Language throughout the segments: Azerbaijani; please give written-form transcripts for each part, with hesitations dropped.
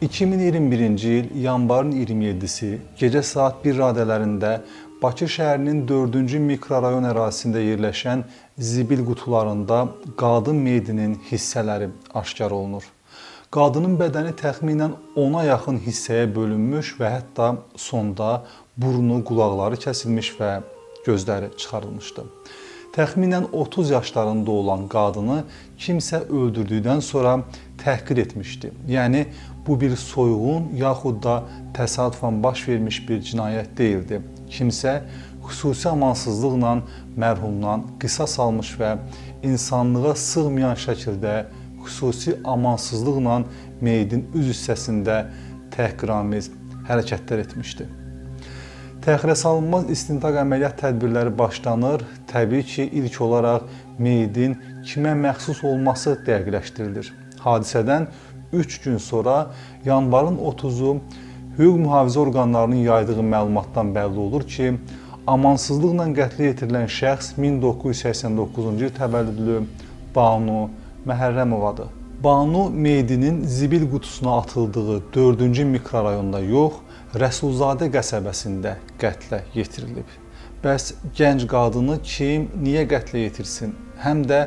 2021-ci il yanvarın 27-si gecə saat 1 radələrində Bakı şəhərinin 4-cü mikrorayon ərazisində yerləşən zibil qutularında qadın meyidinin hissələri aşkar olunur. Qadının bədəni təxminən 10-a yaxın hissəyə bölünmüş və hətta sonda burnu, qulaqları kəsilmiş və gözləri çıxarılmışdı. Təxminən 30 yaşlarında olan qadını kimsə öldürdükdən sonra təhqir etmişdi. Yəni, bu bir soyğun yaxud da təsadüfən baş vermiş bir cinayət deyildi. Kimsə xüsusi amansızlıqla mərhumdan qisas almış və insanlığa sığmayan şəkildə xüsusi amansızlıqla meyidin üz hissəsində təhqiramiz hərəkətlər etmişdi. Təxirəsalınmaz istintaq əməliyyat tədbirləri başlanır. Təbii ki, ilk olaraq meyidin kimə məxsus olması dəqiqləşdirilir. Hadisədən 3 gün sonra yanvarın 30-u hüquq mühafizə orqanlarının yaydığı məlumatdan bəlli olur ki, amansızlıqla qətlə yetirilən şəxs 1989-cu il təvəllüdlü Banu Məhərrəmovadır. Banu meyidinin zibil qutusuna atıldığı 4-cü mikrorayonda yox, Rəsulzadə qəsəbəsində qətlə yetirilib. Bəs gənc qadını kim, niyə qətlə yetirsin? Həm də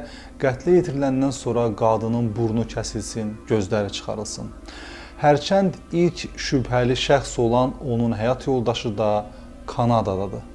qətlə yetiriləndən sonra qadının burnu kəsilsin, gözləri çıxarılsın. Hərçənd ilk şübhəli şəxs olan onun həyat yoldaşı da Kanadadadır.